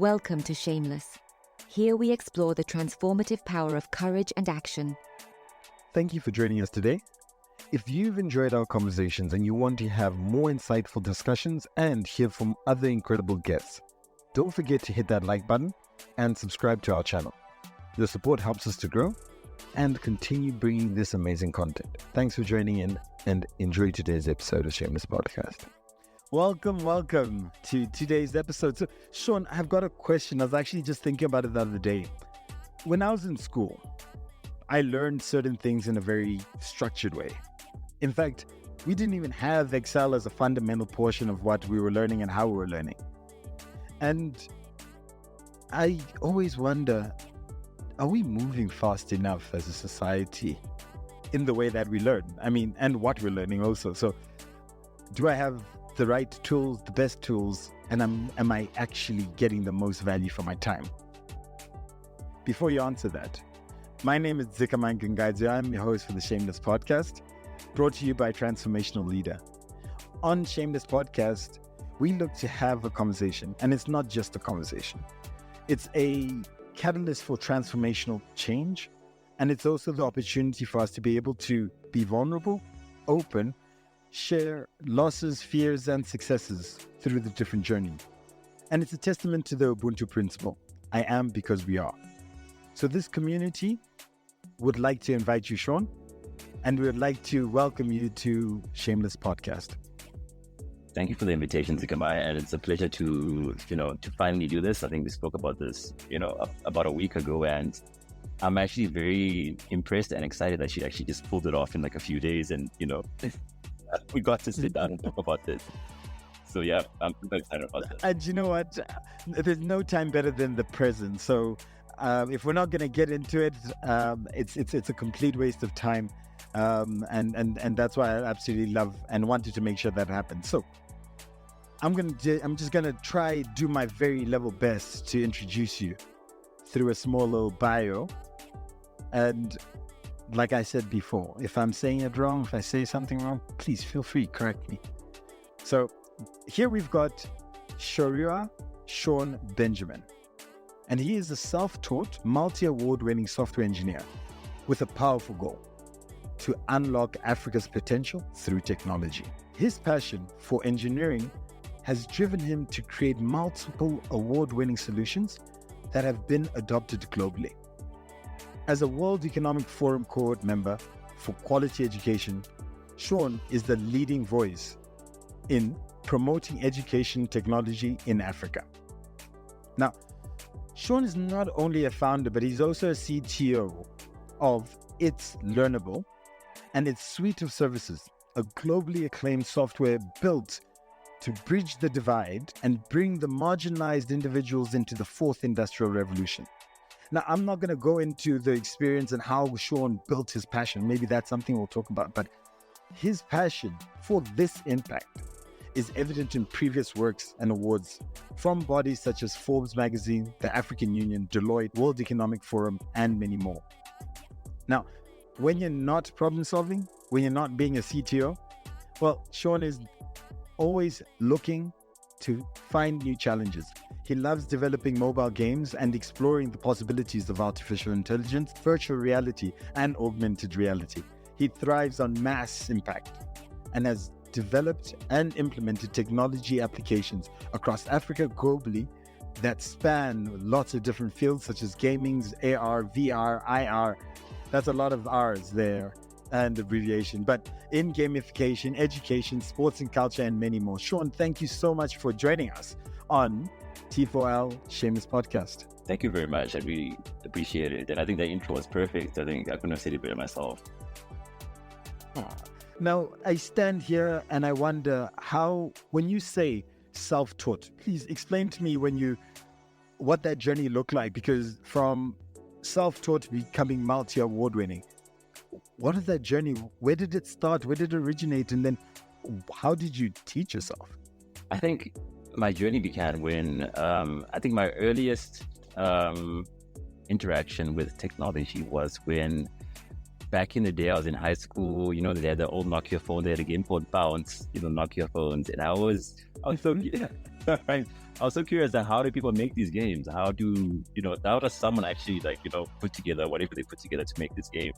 Welcome to Shameless. Here we explore the transformative power of courage and action. Thank you for joining us today. If you've enjoyed our conversations and you want to have more insightful discussions and hear from other incredible guests, don't forget to hit that like button and subscribe to our channel. Your support helps us to grow and continue bringing this amazing content. Thanks for joining in and enjoy today's episode of Shameless Podcast. Welcome to today's episode. So, Shaun, I've got a question. I was actually just thinking about it the other day. When I was in school, I learned certain things in a very structured way. In fact, we didn't even have Excel as a fundamental portion of what we were learning and how we were learning. And I always wonder, are we moving fast enough as a society in the way that we learn? And what we're learning also. So do I have the right tools, the best tools, and am I actually getting the most value for my time? Before you answer that, my name is Dzikamai Gangaidzo. I'm your host for the Shameless Podcast, brought to you by Transformational Leader. On Shameless Podcast, we look to have a conversation, and it's not just a conversation. It's a catalyst for transformational change, and it's also the opportunity for us to be able to be vulnerable, open, share losses, fears, and successes through the different journeys. And it's a testament to the Ubuntu principle, I am because we are. So this community would like to invite you, Shaun, and we would like to welcome you to Shameless Podcast. Thank you for the invitation, Dzikamai, and it's a pleasure to finally do this. I think we spoke about this, about a week ago, and I'm actually very impressed and excited that she actually just pulled it off in like a few days, and we got to sit down and talk about this. So yeah, I'm super excited about this. And you know what? There's no time better than the present. So if we're not going to get into it, it's a complete waste of time. And that's why I absolutely love and wanted to make sure that happens. So I'm just gonna try do my very level best to introduce you through a small little bio. And like I said before, if I'm saying it wrong, if I say something wrong, please feel free, correct me. So here we've got Shaun Benjamin, and he is a self-taught, multi-award-winning software engineer with a powerful goal: to unlock Africa's potential through technology. His passion for engineering has driven him to create multiple award-winning solutions that have been adopted globally. As a World Economic Forum cohort member for quality education, Shaun is the leading voice in promoting education technology in Africa. Now, Shaun is not only a founder, but he's also a CTO of It's Learnable and its suite of services, a globally acclaimed software built to bridge the divide and bring the marginalized individuals into the fourth industrial revolution. Now, I'm not going to go into the experience and how Shaun built his passion. Maybe that's something we'll talk about, but his passion for this impact is evident in previous works and awards from bodies such as Forbes magazine, the African Union, Deloitte, World Economic Forum, and many more. Now, when you're not problem solving, when you're not being a CTO, well, Shaun is always looking to find new challenges. He loves developing mobile games and exploring the possibilities of artificial intelligence, virtual reality, and augmented reality. He thrives on mass impact and has developed and implemented technology applications across Africa globally that span lots of different fields such as gaming, AR, VR, IR. That's a lot of R's there and abbreviation, but in gamification, education, sports and culture, and many more. Shaun, thank you so much for joining us on T4L Shameless Podcast. Thank you very much. I really appreciate it. And I think that intro was perfect. I think I couldn't have said it better myself. Now, I stand here and I wonder how, when you say self-taught, please explain to me what that journey looked like, because from self-taught to becoming multi-award winning, what is that journey? Where did it start? Where did it originate? And then how did you teach yourself? I think my journey began when I think my earliest interaction with technology was when back in the day, I was in high school, they had the old Nokia phone, they had a game called Bounce, Nokia phones. And I was so, right. I was so curious that how do people make these games? How does someone actually put together whatever they put together to make this game?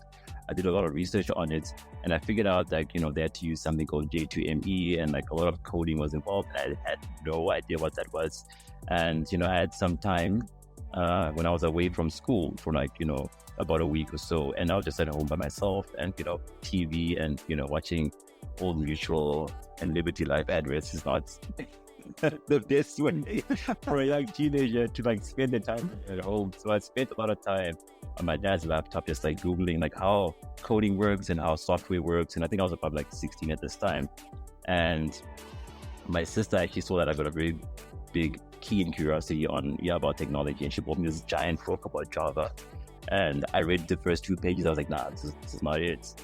I did a lot of research on it, and I figured out that, they had to use something called J2ME, and a lot of coding was involved. And I had no idea what that was. And, I had some time when I was away from school for about a week or so. And I was just at home by myself and, TV and, watching Old Mutual and Liberty Life adverts is not the best way for a young teenager to spend the time at home. So I spent a lot of time on my dad's laptop just Googling how coding works and how software works. And I think I was about 16 at this time. And my sister actually saw that I got a very big keen curiosity about technology, and she bought me this giant book about Java. And I read the first 2 pages. I was like, nah, this is not it.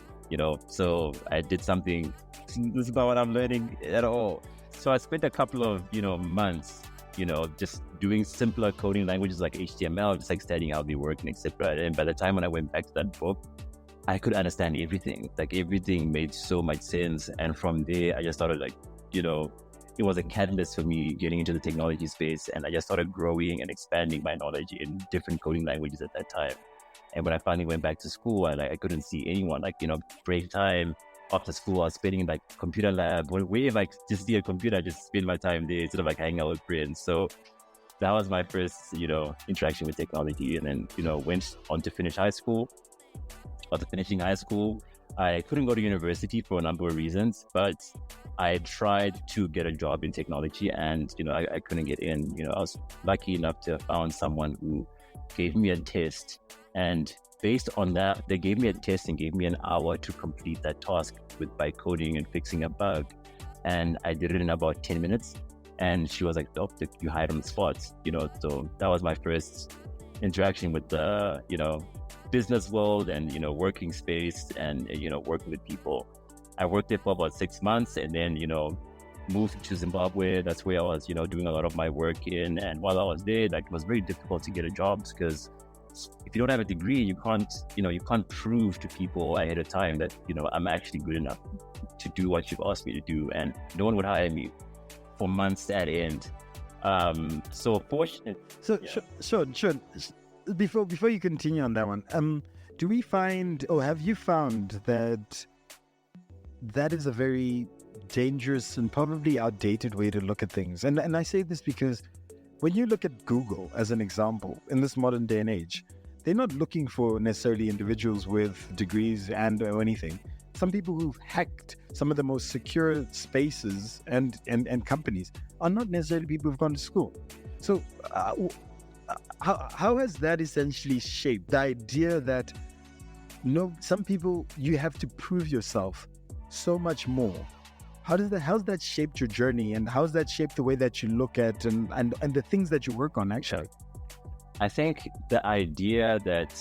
So I did something. This is not what I'm learning at all. So I spent a couple of, months, just doing simpler coding languages like HTML, just studying how they work and etc. And by the time when I went back to that book, I could understand everything. Everything made so much sense. And from there, I just started it was a catalyst for me getting into the technology space. And I just started growing and expanding my knowledge in different coding languages at that time. And when I finally went back to school, I couldn't see anyone, break time after school, I was spending in computer lab, wherever I just see a computer, I just spend my time there instead of hanging out with friends. So that was my first, interaction with technology. And then, went on to finish high school. After finishing high school, I couldn't go to university for a number of reasons, but I tried to get a job in technology and, I couldn't get in. I was lucky enough to have found someone who gave me a test, and based on that, they gave me a test and gave me an hour to complete that task by coding and fixing a bug. And I did it in about 10 minutes. And she was like, "Oh, you hired on the spot." So that was my first interaction with the, business world and, working space and, working with people. I worked there for about 6 months and then, moved to Zimbabwe. That's where I was, doing a lot of my work in. And while I was there, it was very difficult to get a job because if you don't have a degree, you can't prove to people ahead of time that, I'm actually good enough to do what you've asked me to do. And no one would hire me for months at end. So fortunate. So, yeah. Sure. Before you continue on that one, do we find, or have you found that is a very dangerous and probably outdated way to look at things? And I say this because when you look at Google as an example, in this modern day and age, they're not looking for necessarily individuals with degrees or anything. Some people who've hacked some of the most secure spaces and companies are not necessarily people who've gone to school. So how has that essentially shaped the idea that some people, you have to prove yourself so much more? How's that shaped your journey, and how's that shaped the way that you look at and the things that you work on actually? I think the idea that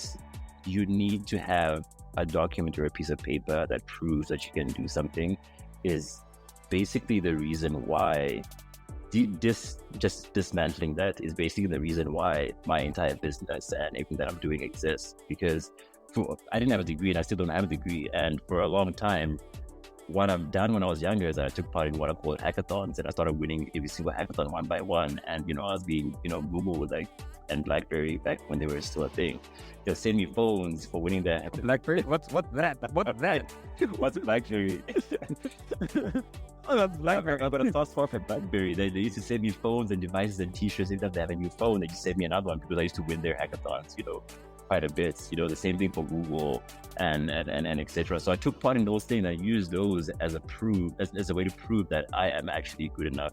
you need to have a document or a piece of paper that proves that you can do something is basically the reason why just dismantling that is basically the reason why my entire business and everything that I'm doing exists. Because I didn't have a degree and I still don't have a degree. And for a long time, what I've done when I was younger is I took part in what I call hackathons, and I started winning every single hackathon one by one. And, I was being, Google and BlackBerry back when they were still a thing. They'll send me phones for winning the BlackBerry? What's that? What's that? What's BlackBerry? Oh, that's BlackBerry. I got a soft spot for BlackBerry. They used to send me phones and devices and t-shirts. Every time they have a new phone, they just send me another one because I used to win their hackathons, quite a bit. The same thing for Google and etc. So I took part in those things. I used those as a way to prove that I am actually good enough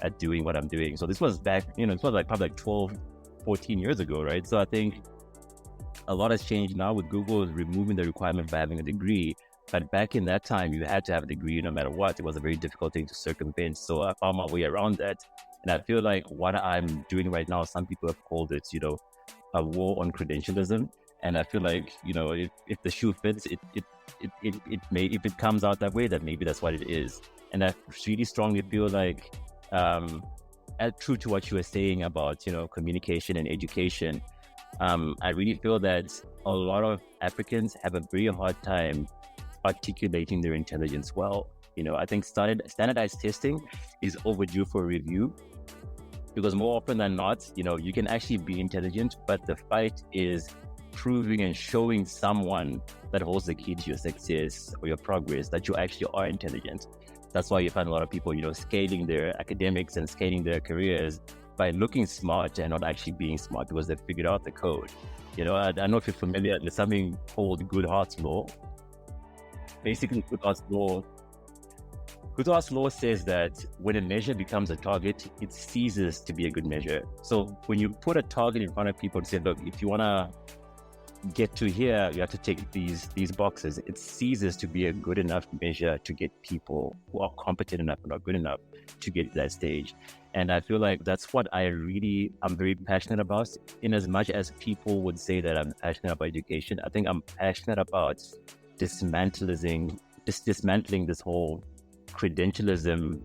at doing what I'm doing. So this was back, it was probably 12, 14 years ago, right? So I think a lot has changed now with Google removing the requirement for having a degree. But back in that time, you had to have a degree no matter what. It was a very difficult thing to circumvent. So I found my way around that. And I feel like what I'm doing right now, some people have called it, a war on credentialism. And I feel like, if the shoe fits, it may, if it comes out that way, that maybe that's what it is. And I really strongly feel like, true to what you were saying about, communication and education, I really feel that a lot of Africans have a very hard time articulating their intelligence well. I think standardized testing is overdue for review, because more often than not, you can actually be intelligent, but the fight is proving and showing someone that holds the key to your success or your progress that you actually are intelligent. That's why you find a lot of people, scaling their academics and scaling their careers by looking smart and not actually being smart, because they figured out the code. I don't know if you're familiar with something called Goodhart's law. Basically, Goodhart's law says that when a measure becomes a target, it ceases to be a good measure. So when you put a target in front of people and say, look, if you want to get to here, you have to take these boxes, it ceases to be a good enough measure to get people who are competent enough and not good enough to get to that stage. And I feel like that's what I'm very passionate about. In as much as people would say that I'm passionate about education, I think I'm passionate about dismantling this whole credentialism,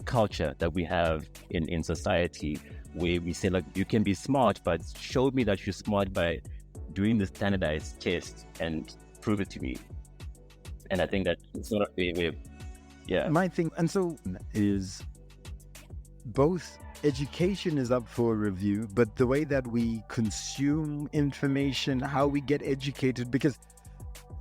culture that we have in society, where we say, like, you can be smart, but show me that you're smart by doing the standardized test and prove it to me. And I think that it's not a fair way. Yeah. My thing, and so is both education is up for review, but the way that we consume information, how we get educated, because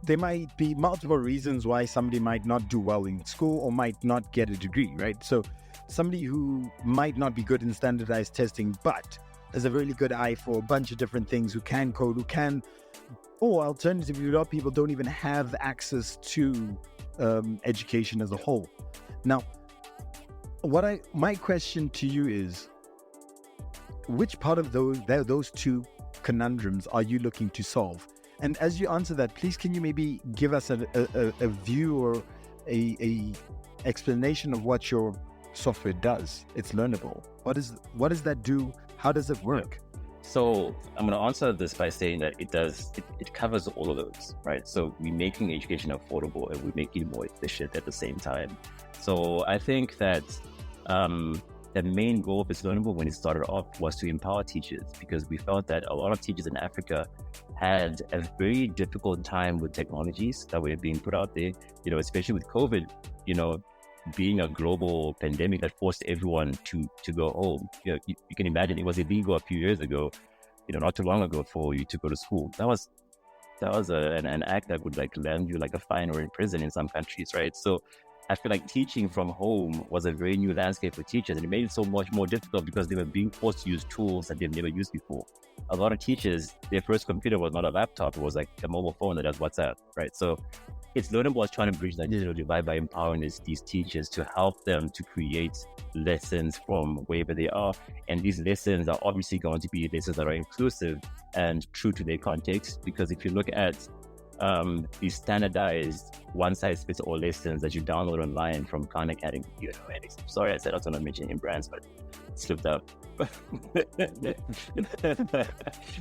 there might be multiple reasons why somebody might not do well in school or might not get a degree, right? So somebody who might not be good in standardized testing, but has a really good eye for a bunch of different things, who can code, or alternatively, a lot of people don't even have access to education as a whole. Now, my question to you is, which part of those two conundrums are you looking to solve? And as you answer that, please, can you maybe give us a view or a explanation of what your software does? It's Learnable. What does that do? How does it work? So I'm going to answer this by saying that it covers all of those, right? So we're making education affordable and we're making it more efficient at the same time. So I think that the main goal of this Learnable, when it started off, was to empower teachers, because we felt that a lot of teachers in Africa had a very difficult time with technologies that were being put out there, especially with COVID, being a global pandemic that forced everyone to go home. You can imagine it was illegal a few years ago, not too long ago, for you to go to school. That was an act that would land you like a fine or in prison in some countries, right? So I feel like teaching from home was a very new landscape for teachers, and it made it so much more difficult because they were being forced to use tools that they've never used before. A lot of teachers, their first computer was not a laptop, it was like a mobile phone that does WhatsApp, right? So it's Learnable was trying to bridge that digital divide by empowering these teachers to help them to create lessons from wherever they are. And these lessons are obviously going to be lessons that are inclusive and true to their context, because if you look at these standardized one-size-fits-all lessons that you download online from Khan Academy, sorry, I said I was going to mention brands, but it slipped up.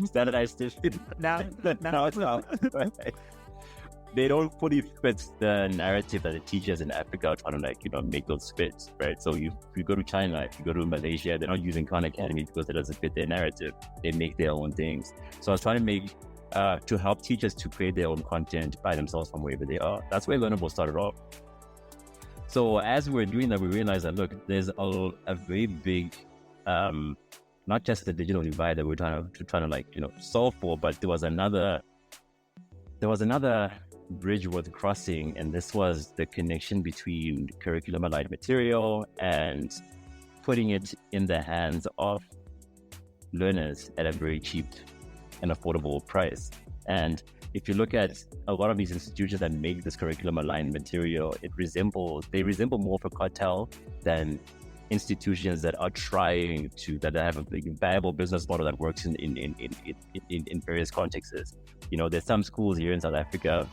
Standardized now it's out. Right? They don't fully fit the narrative that the teachers in Africa are trying to make those fits, right? So if you go to China, if you go to Malaysia, they're not using Khan Academy because it doesn't fit their narrative. They make their own things. So I was trying to help teachers to create their own content by themselves from wherever they are. That's where Learnable started off. So as we were doing that, we realized that, look, there's a very big, not just the digital divide that we're trying to solve for, but there was another bridge worth crossing, and this was the connection between curriculum aligned material and putting it in the hands of learners at a very cheap and affordable price. And if you look at a lot of these institutions that make this curriculum aligned material, they resemble more of a cartel than institutions that are trying that have a viable business model that works in various contexts. There's some schools here in South Africa,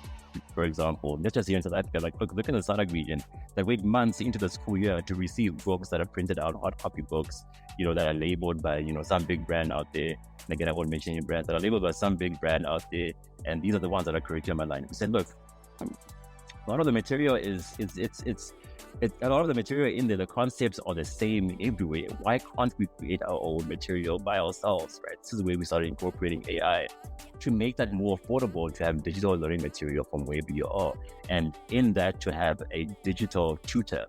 for example, not just here in South Africa, look in the SADC region, that wait months into the school year to receive books that are printed out, hard copy books, that are labeled by, some big brand out there. And again, I won't mention any brands, that are labeled by some big brand out there. And these are the ones that are curriculum aligned. We said, look, a lot of the material it's a lot of the material in there, the concepts are the same everywhere. Why can't we create our own material by ourselves, right? This is where we started incorporating AI to make that more affordable, to have digital learning material from wherever you are. And in that, to have a digital tutor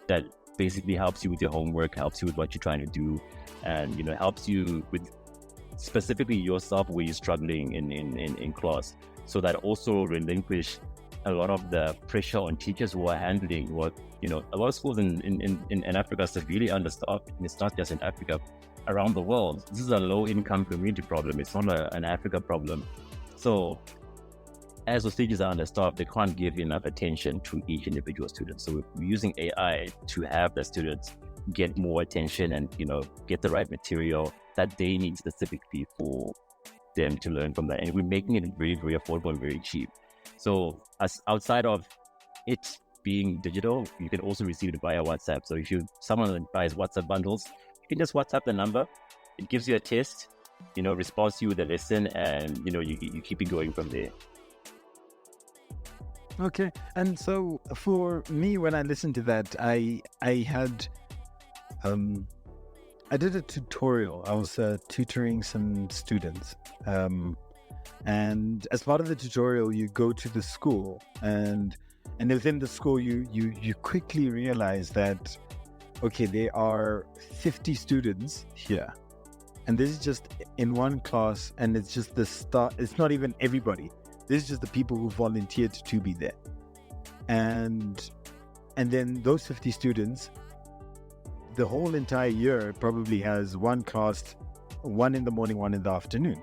that basically helps you with your homework, helps you with what you're trying to do, and, you know, helps you with specifically yourself where you're struggling in class. So that also relinquish a lot of the pressure on teachers who are handling what, you know, a lot of schools in Africa are severely understaffed. And it's not just in Africa, around the world. This is a low income community problem. It's not an Africa problem. So as those teachers are understaffed, they can't give enough attention to each individual student. So we're using AI to have the students get more attention and, you know, get the right material that they need specifically for them to learn from that. And we're making it very, very affordable and very cheap. So as outside of it being digital, you can also receive it via WhatsApp. So if someone buys WhatsApp bundles, you can just WhatsApp the number. It gives you a test, you know, responds to you with a lesson, and, you know, you keep it going from there. Okay. And so for me, when I listened to that, I did a tutorial. I was tutoring some students. And as part of the tutorial, you go to the school, and within the school, you quickly realize that, okay, there are 50 students here, and this is just in one class, and it's just the start. It's not even everybody. This is just the people who volunteered to be there, and then those 50 students, the whole entire year probably has one class, one in the morning, one in the afternoon.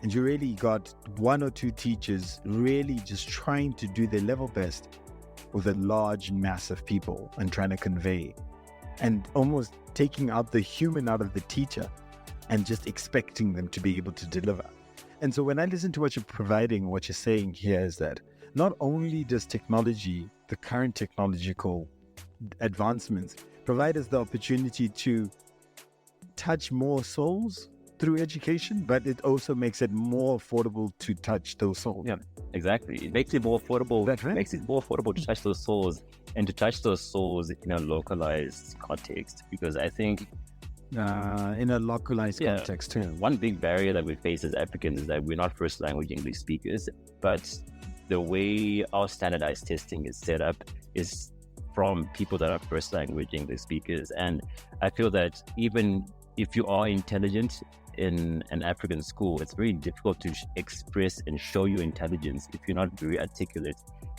And you really got one or two teachers really just trying to do their level best with a large mass of people and trying to convey, and almost taking out the human out of the teacher and just expecting them to be able to deliver. And so when I listen to what you're providing, what you're saying here is that not only does technology, the current technological advancements, provide us the opportunity to touch more souls through education, but it also makes it more affordable to touch those souls. Yeah, exactly. It makes it more affordable. That's right. It makes it more affordable to touch those souls, and to touch those souls in a localized context. Because I think in a localized context too. One big barrier that we face as Africans is that we're not first language English speakers, but the way our standardized testing is set up is from people that are first language English speakers. And I feel that even if you are intelligent in an African school, it's very difficult to express and show your intelligence if you're not very articulate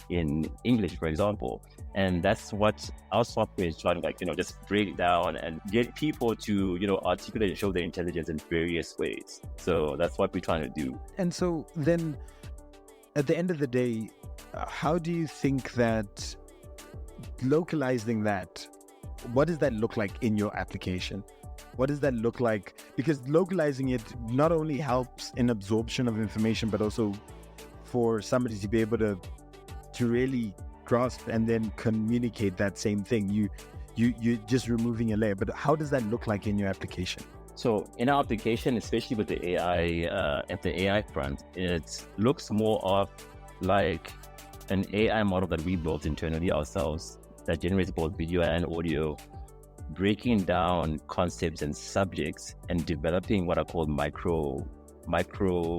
in English, for example. And that's what our software is trying to, like, you know, just break down and get people to, you know, articulate and show their intelligence in various ways. So that's what we're trying to do. And so then at the end of the day, how do you think that localizing that, what does that look like in your application? What does that look like? Because localizing it not only helps in absorption of information, but also for somebody to be able to really grasp and then communicate that same thing. You're just removing a layer. But how does that look like in your application? So in our application, especially with the AI, at the AI front, it looks more of like an AI model that we built internally ourselves that generates both video and audio, breaking down concepts and subjects and developing what are called micro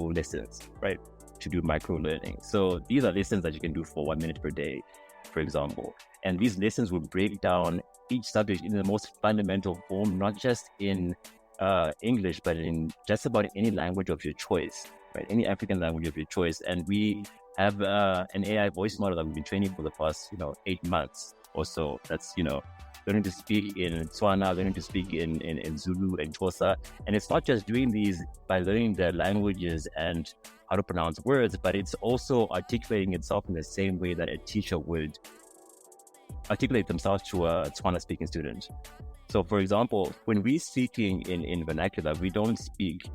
lessons, right? To do micro learning. So these are lessons that you can do for 1 minute per day, for example. And these lessons will break down each subject in the most fundamental form, not just in English, but in just about any language of your choice, right? Any African language of your choice. And we have an AI voice model that we've been training for the past, 8 months or so. That's, learning to speak in Tswana, learning to speak in Zulu and Xhosa. And it's not just doing these by learning the languages and how to pronounce words, but it's also articulating itself in the same way that a teacher would articulate themselves to a Tswana speaking student. So for example, when we're speaking in vernacular, we don't speak,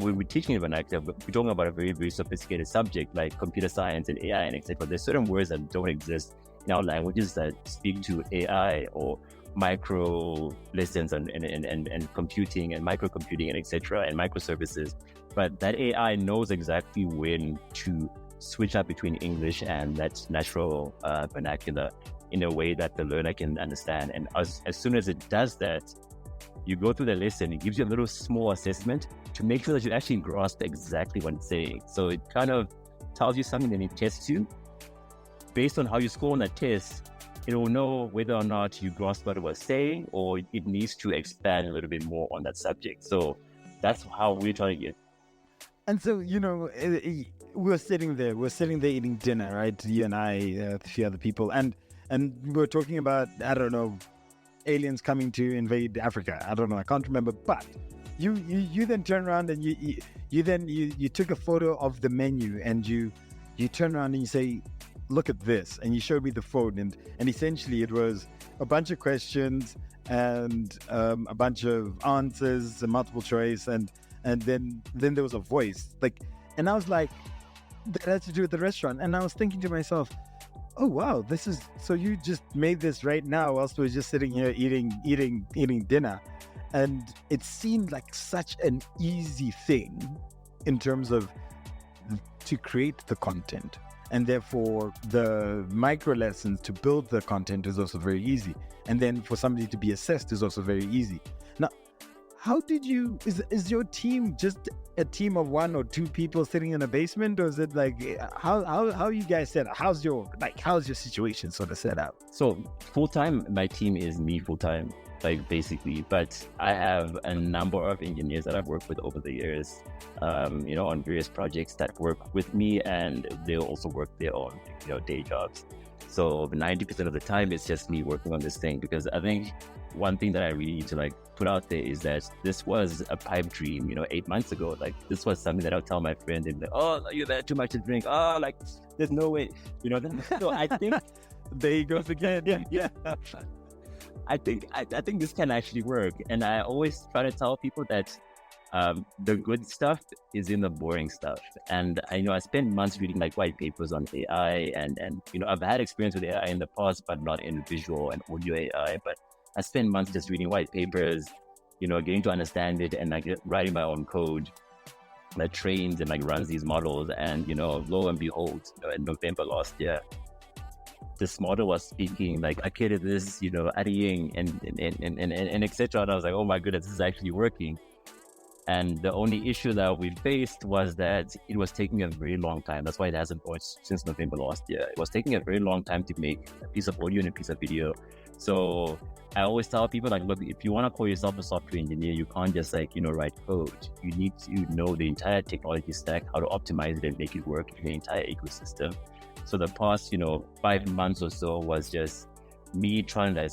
when we're teaching in vernacular, we're talking about a very, very sophisticated subject like computer science and AI and etc. There's certain words that don't exist in our languages that speak to AI or micro lessons and computing and microcomputing and etc. and microservices. But that AI knows exactly when to switch up between English and that natural vernacular in a way that the learner can understand. And as soon as it does that, you go through the lesson, it gives you a little small assessment to make sure that you actually grasp exactly what it's saying. So it kind of tells you something, then it tests you. Based on how you score on that test, it will know whether or not you grasp what it was saying, or it needs to expand a little bit more on that subject. So that's how we're trying to get. And so, we're sitting there eating dinner, right? You and I, a few other people, and we're talking about, I don't know, aliens coming to invade Africa. I don't know, I can't remember. But you then turn around and you took a photo of the menu, and you turn around and you say, look at this, and you showed me the phone, and essentially it was a bunch of questions and a bunch of answers, a multiple choice, and then there was a voice, and I was like, that had to do with the restaurant. And I was thinking to myself, oh wow, this is, so you just made this right now whilst we were just sitting here eating dinner. And it seemed like such an easy thing in terms of to create the content, and therefore the micro lessons to build the content is also very easy, and then for somebody to be assessed is also very easy. Now, how did you, is your team just a team of 1 or 2 people sitting in a basement, or is it like, how you guys set up? How's your situation sort of set up? So full-time, my team is me full-time, basically, but I have a number of engineers that I've worked with over the years, on various projects that work with me, and they'll also work their own, day jobs. So 90% of the time, it's just me working on this thing, because I think one thing that I really need to put out there is that this was a pipe dream, 8 months ago. This was something that I'll tell my friend, and oh, you've had too much to drink. Oh, there's no way, So I think there he goes again. Yeah. I think this can actually work. And I always try to tell people that the good stuff is in the boring stuff. And I spent months reading white papers on AI, and I've had experience with AI in the past, but not in visual and audio AI. But I spent months just reading white papers, getting to understand it, and writing my own code that trains and runs these models. And lo and behold, in November last year, this model was speaking okay to this, adding and etc. And I was like, oh my goodness, this is actually working. And the only issue that we faced was that it was taking a very long time. That's why it hasn't launched since November last year. It was taking a very long time to make a piece of audio and a piece of video. So I always tell people, look, if you want to call yourself a software engineer, you can't just write code. You need to know the entire technology stack, how to optimize it and make it work in the entire ecosystem. So the past, 5 months or so was just me trying to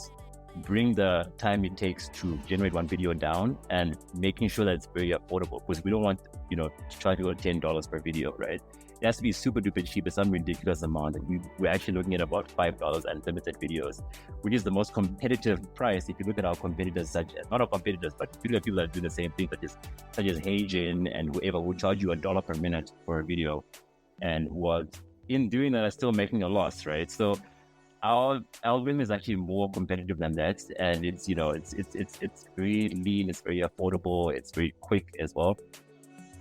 bring the time it takes to generate one video down, and making sure that it's very affordable, because we don't want, to try to go $10 per video, right? It has to be super duper cheap at some ridiculous amount. And we're actually looking at about $5 unlimited videos, which is the most competitive price. If you look at our competitors, not our competitors, but if you look at people that do the same thing, such as Heijin and whoever, will charge you $1 per minute for a video, and in doing that, are still making a loss, right? So our algorithm is actually more competitive than that, and it's it's very lean, it's very affordable, it's very quick as well.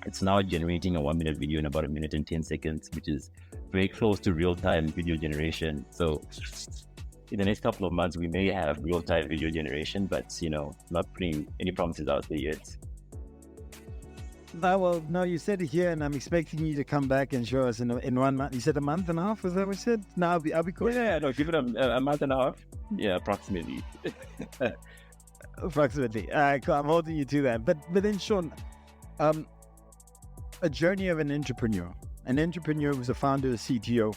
It's now generating a 1-minute video in about 1 minute and 10 seconds, which is very close to real-time video generation. So in the next couple of months, we may have real-time video generation, but not putting any promises out there yet. Well, no, you said it here, and I'm expecting you to come back and show us in 1 month. You said a month and a half? Was that what you said? No, I'll be cool. Yeah, no, give it a month and a half. Yeah, approximately. Approximately. Cool. I'm holding you to that. But then, Shaun, a journey of an entrepreneur who's a founder, a CTO,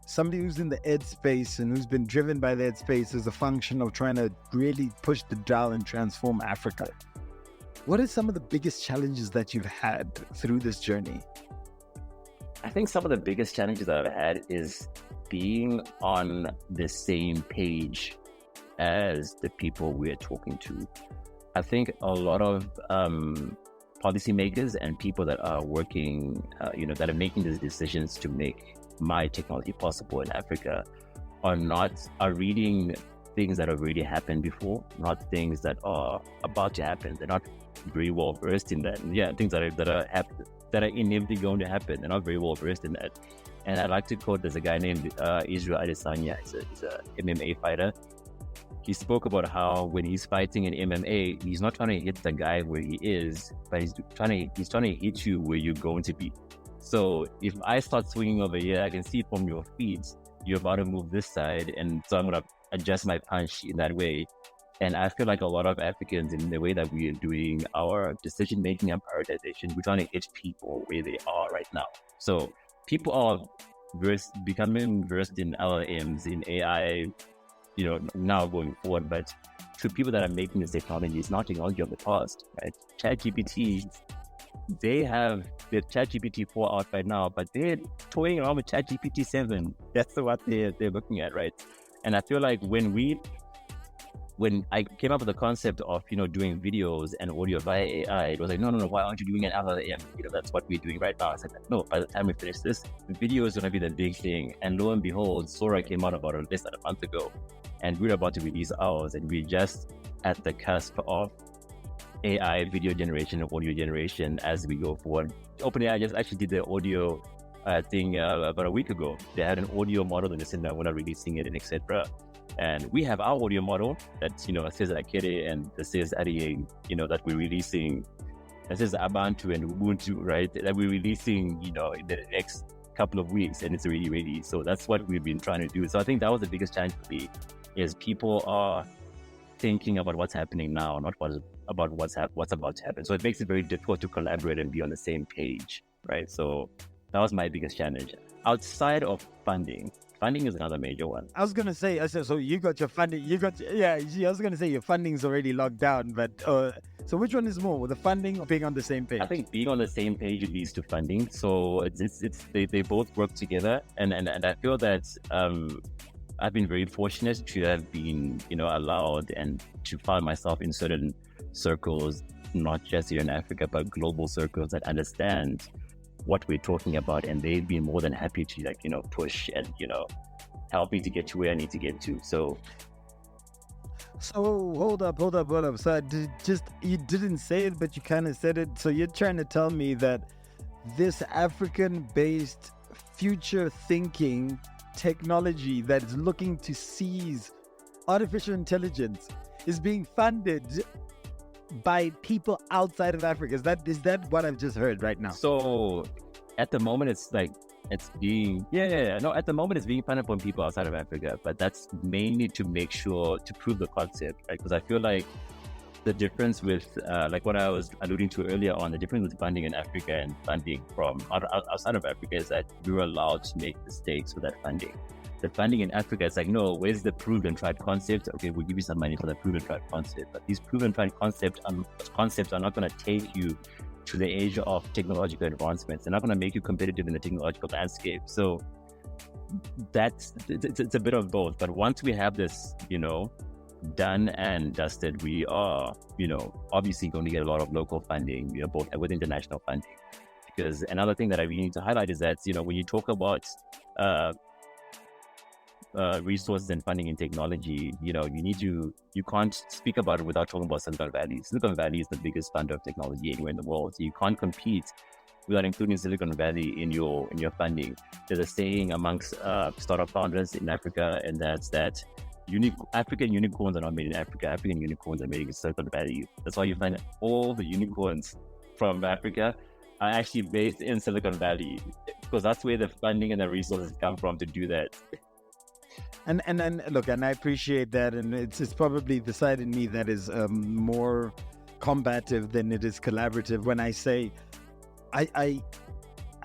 somebody who's in the ed space and who's been driven by the ed space as a function of trying to really push the dial and transform Africa. What are some of the biggest challenges that you've had through this journey? I think some of the biggest challenges that I've had is being on the same page as the people we're talking to. I think a lot of policymakers and people that are working, that are making these decisions to make my technology possible in Africa are reading things that have already happened before, not things that are about to happen. They're not very well versed in that. And yeah, things that are inevitably going to happen. They're not very well versed in that. And I'd like to quote, there's a guy named Israel Adesanya. He's a MMA fighter. He spoke about how when he's fighting in MMA, he's not trying to hit the guy where he is, but he's trying to hit you where you're going to be. So if I start swinging over here, I can see it from your feet. You're about to move this side, and so I'm going to adjust my punch in that way. And I feel like a lot of Africans, in the way that we are doing our decision making and prioritization, we're trying to hit people where they are right now. So people are becoming versed in LLMs, in AI, now going forward. But to people that are making this technology, it's not technology of the past, right? ChatGPT, they have the ChatGPT 4 out right now, but they're toying around with ChatGPT 7. That's what they're looking at, right? And I feel like when I came up with the concept of, doing videos and audio via AI, it was like, no, why aren't you doing an LLM? That's what we're doing right now. I said, no, by the time we finish this, video is going to be the big thing. And lo and behold, Sora came out about less than a month ago, and we're about to release ours, and we're just at the cusp of AI video generation and audio generation as we go forward. OpenAI just actually did the audio thing about a week ago. They had an audio model, and they said that we're not releasing it, and etc. And we have our audio model that, says Akere and that says Ariye, that we're releasing, that says Abantu and Ubuntu, right? That we're releasing, in the next couple of weeks, and it's already ready. So that's what we've been trying to do. So I think that was the biggest challenge for me, is people are thinking about what's happening now, not about what's about to happen. So it makes it very difficult to collaborate and be on the same page, right? So that was my biggest challenge. Outside of funding is another major one. I was going to say, so you got your funding, I was going to say your funding's already locked down, but so which one is more, the funding or being on the same page? I think being on the same page leads to funding. So they both work together. And I feel that I've been very fortunate to have been, allowed and to find myself in certain circles, not just here in Africa, but global circles that understand what we're talking about, and they've been more than happy to push and help me to get to where I need to get to. So hold up. So you didn't say it, but you kind of said it. So you're trying to tell me that this African-based future thinking technology that is looking to seize artificial intelligence is being funded by people outside of Africa. Is that what I've just heard right now? So at the moment, at the moment it's being funded from people outside of Africa, but that's mainly to make sure to prove the concept, right? Because I feel like the difference with like what I was alluding to earlier on, the difference with funding in Africa and funding from outside of Africa is that we were allowed to make mistakes with that funding. The funding in Africa is like, no, where's the proven tried concept? Okay, we'll give you some money for the proven tried concept. But these proven tried concepts are not going to take you to the age of technological advancements. They're not going to make you competitive in the technological landscape. So it's a bit of both. But once we have this, done and dusted, we are, obviously going to get a lot of local funding, both with international funding. Because another thing that I really need to highlight is that, when you talk about resources and funding in technology, you can't speak about it without talking about Silicon Valley. Silicon Valley is the biggest funder of technology anywhere in the world. So you can't compete without including Silicon Valley in your funding. There's a saying amongst startup founders in Africa, and that's that African unicorns are not made in Africa. African unicorns are made in Silicon Valley. That's why you find all the unicorns from Africa are actually based in Silicon Valley, because that's where the funding and the resources come from to do that. And look, and I appreciate that, and it's probably the side in me that is more combative than it is collaborative. When I say, I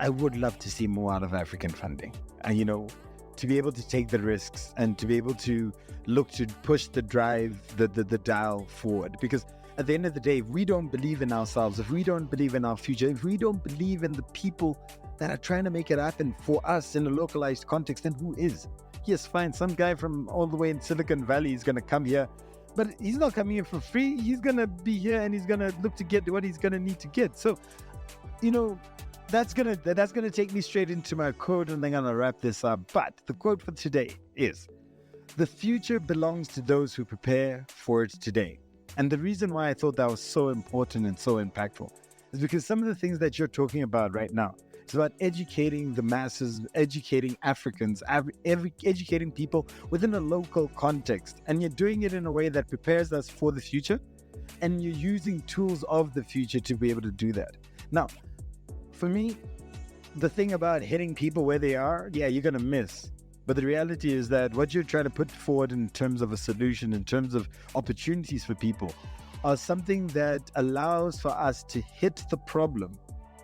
would love to see more out of African funding, and to be able to take the risks and to be able to look to push the dial forward. Because at the end of the day, if we don't believe in ourselves, if we don't believe in our future, if we don't believe in the people that are trying to make it happen for us in a localized context, then who is? Yes, fine, some guy from all the way in Silicon Valley is going to come here, but he's not coming here for free. He's going to be here and he's going to look to get what he's going to need to get. So, that's going to take me straight into my quote, and then I'm going to wrap this up. But the quote for today is, The future belongs to those who prepare for it today. And the reason why I thought that was so important and so impactful is because some of the things that you're talking about right now, it's about educating the masses, educating Africans, educating people within a local context. And you're doing it in a way that prepares us for the future. And you're using tools of the future to be able to do that. Now, for me, the thing about hitting people where they are, yeah, you're going to miss. But the reality is that what you're trying to put forward in terms of a solution, in terms of opportunities for people, are something that allows for us to hit the problem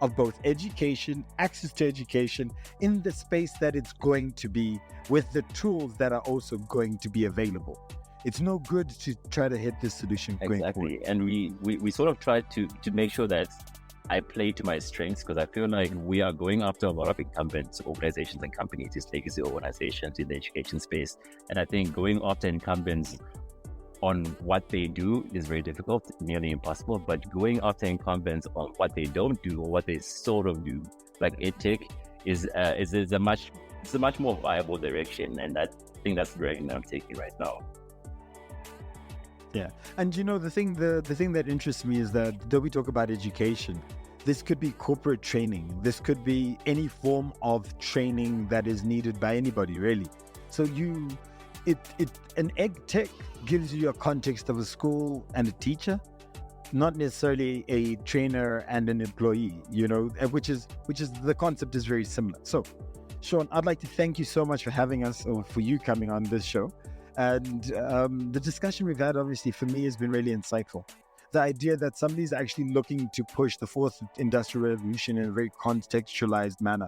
of both education, access to education, in the space that it's going to be, with the tools that are also going to be available. It's no good to try to hit this solution going forward. And we sort of try to make sure that I play to my strengths, because I feel like we are going after a lot of incumbent organizations and companies, these legacy organizations in the education space. And I think going after incumbents on what they do is very difficult, nearly impossible. But going after incumbents on what they don't do or what they sort of do, like EdTech, is a much more viable direction. And I think that's the direction that I'm taking right now. Yeah. And the thing that interests me is that though we talk about education, this could be corporate training. This could be any form of training that is needed by anybody, really. So an ed tech gives you a context of a school and a teacher, not necessarily a trainer and an employee, which is the concept is very similar. So, Shaun, I'd like to thank you so much for having us, or for you coming on this show. And the discussion we've had, obviously, for me, has been really insightful. The idea that somebody's actually looking to push the fourth industrial revolution in a very contextualized manner,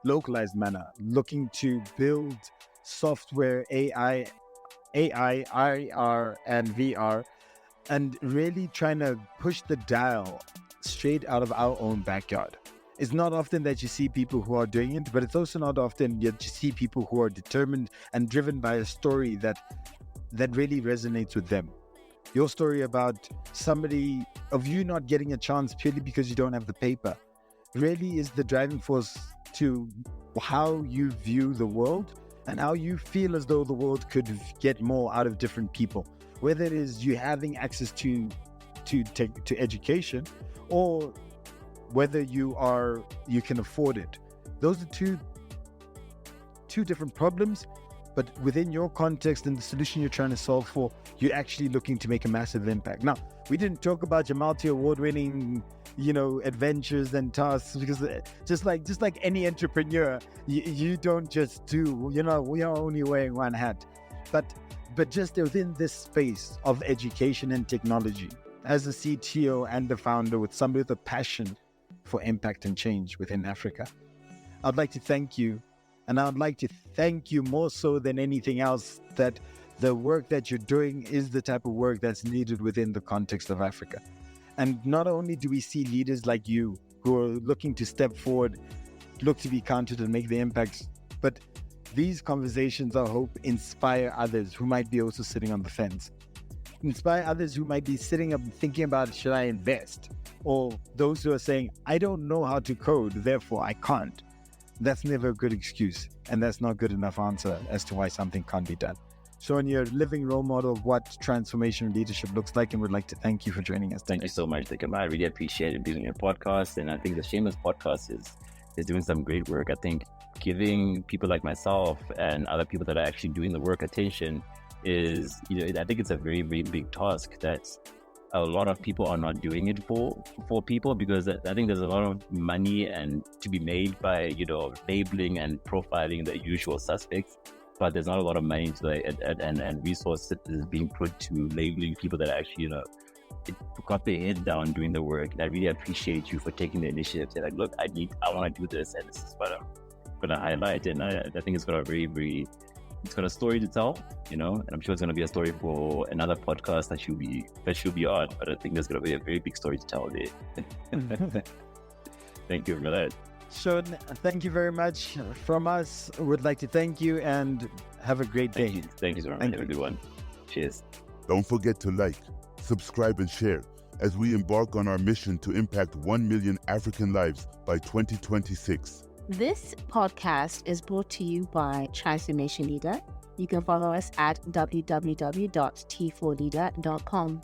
localized manner, looking to build software, AI, IR, and VR, and really trying to push the dial straight out of our own backyard. It's not often that you see people who are doing it, but it's also not often that you see people who are determined and driven by a story that really resonates with them. Your story about somebody, of you not getting a chance purely because you don't have the paper, really is the driving force to how you view the world and how you feel as though the world could get more out of different people. Whether it is you having access to education, or whether you can afford it. Those are two different problems, but within your context and the solution you're trying to solve for, you're actually looking to make a massive impact. Now, we didn't talk about your multi-award-winning, adventures and tasks, because just like any entrepreneur, you don't just do, we are only wearing one hat, but just within this space of education and technology, as a CTO and the founder, with somebody with a passion for impact and change within Africa, I'd like to thank you. And I'd like to thank you more so than anything else that the work that you're doing is the type of work that's needed within the context of Africa. And not only do we see leaders like you who are looking to step forward, look to be counted and make the impact, but these conversations, I hope, inspire others who might be also sitting on the fence. Inspire others who might be sitting up and thinking about, should I invest? Or those who are saying, I don't know how to code, therefore I can't. That's never a good excuse, and that's not good enough answer as to why something can't be done. Shaun, you're a living role model of what transformational leadership looks like, and would like to thank you for joining us. Thank you so much, Dzikamai. I really appreciate it being your podcast, and I think the Shameless podcast is doing some great work. I think giving people like myself and other people that are actually doing the work attention is, I think it's a very, very big task that a lot of people are not doing it for people, because I think there's a lot of money and to be made by, labeling and profiling the usual suspects, but there's not a lot of money and resources being put to labeling people that actually, got their head down doing the work. And I really appreciate you for taking the initiative. Say like, look, I want to do this, and this is what I'm going to highlight. And I think it's got a very, very, it's got a story to tell, and I'm sure it's going to be a story for another podcast that she'll be on. But I think there's going to be a very big story to tell there. Thank you for that. Shaun, thank you very much. From us, would like to thank you and have a great day. Thank you so much. Have a good one. Cheers. Don't forget to like, subscribe, and share as we embark on our mission to impact 1 million African lives by 2026. This podcast is brought to you by Transformation Leader, You can follow us at www.t4leader.com.